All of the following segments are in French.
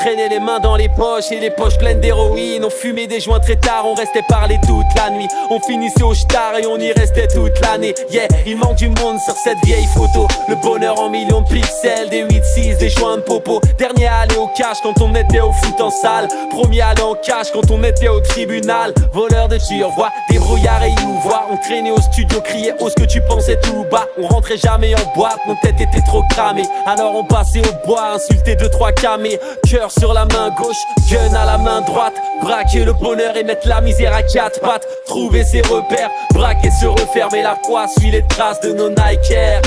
traînait les mains dans les poches et les poches pleines d'héroïne. On fumait des joints très tard, on restait parler toute la nuit. On finissait au star et on y restait toute l'année. Yeah, il manque du monde sur cette vieille photo. Le bonheur en millions de pixels, des 8-6, des joints de popo. Dernier à aller au cash quand on était au foot en salle. Premier à aller en cash quand on était au tribunal. Voleur de survoix, débrouillard et you-voir. On traînait au studio, criait oh ce que tu pensais tout bas. On rentrait jamais en boîte, nos têtes étaient trop cramées. Alors on passait au bois, insulter 2-3 camés. Cœur sur la main gauche, gun à la main droite. Braquer le bonheur et mettre la misère à quatre pattes. Trouver ses repères, braquer se refermer la poisse. Suit les traces de nos Nike Air.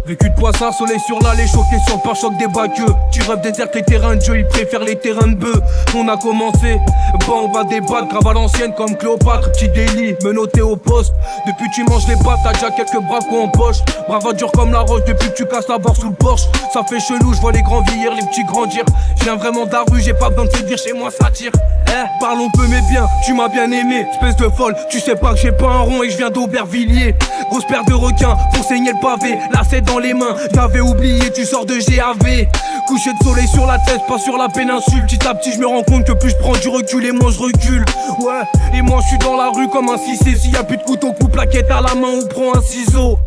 Vécu de poisson, soleil sur l'allée, choqué sur le pare-choc des bagueux. Tu rêves déserte les terrains de jeu, ils préfèrent les terrains de bœufs. On a commencé, bon on va débattre, grave à l'ancienne comme Cléopâtre. Petit délit, menotté au poste. Depuis tu manges les pattes, t'as déjà quelques bravos en poche. Brava dur comme la roche, depuis que tu casses la barre sous le porche. Ça fait chelou, je vois les grands vieillir, les petits grandir. Je viens vraiment de la rue, j'ai pas besoin de te dire, chez moi ça tire. Parlons peu mais bien, tu m'as bien aimé, espèce de folle. Tu sais pas que j'ai pas un rond et je viens d'Aubervilliers. Grosse paire de requins, pour saigner le pavé, là c'est dans les mains, j'avais oublié, tu sors de GAV. Coucher de soleil sur la tête, pas sur la péninsule. Petit à petit je me rends compte que plus je prends du recul et moins je recule. Ouais, et moi je suis dans la rue comme un 6 et s'il y a plus de couteau, coupe la quête à la main ou prends un ciseau.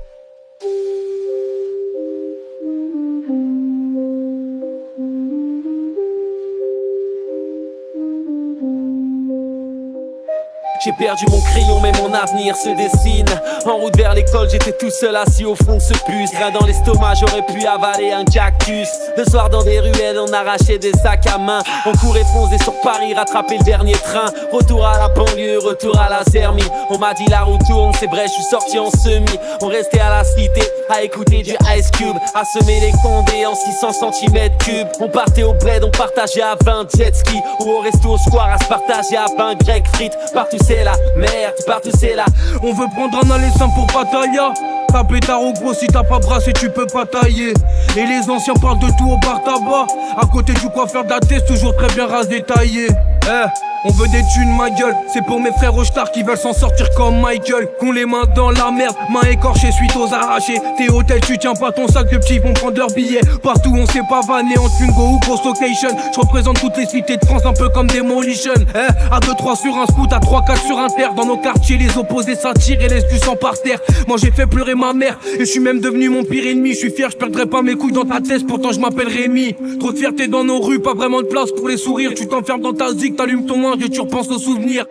J'ai perdu mon crayon mais mon avenir se dessine. En route vers l'école j'étais tout seul assis au fond de ce bus. Grain dans l'estomac j'aurais pu avaler un cactus. Le soir dans des ruelles on arrachait des sacs à main. On courait foncer sur Paris, rattraper le dernier train. Retour à la banlieue, retour à la Zermie. On m'a dit la route tourne, c'est vrai je suis sorti en semi. On restait à la cité, à écouter du Ice Cube. À semer les condés en 600 cm3. On partait au bled, on partageait à 20 jet ski. Ou au resto au square à se partager à 20 grecs frites. Partout c'est la merde, partout c'est là. On veut prendre un aller simple pour Pattaya. T'as pétard au gros, si t'as pas brassé tu peux pas tailler. Et les anciens parlent de tout au bar tabac. À côté du coiffeur de la tête, toujours très bien rasé taillé. On veut des thunes ma gueule. C'est pour mes frères au star qui veulent s'en sortir comme Michael. Qu'on les mains dans la merde, mains écorchées suite aux arrachés. T'es hôtel, tu tiens pas ton sac, de petits vont prendre leurs billets. Partout on s'est pas vanné en Twingo ou Ghost Location. Je représente toutes les cités de France un peu comme Demolition. À 2-3 sur un scoot, à 3-4 sur un terre. Dans nos quartiers les opposés s'attirent et laissent du sang par terre. Moi j'ai fait pleurer ma mère et je suis même devenu mon pire ennemi. Je suis fier, je perdrai pas mes couilles dans ta tête, pourtant je m'appelle Rémi. Trop de fierté dans nos rues, pas vraiment de place pour les sourires. Tu t'enfermes dans ta zig, t'allumes ton ange et tu repenses aux souvenirs.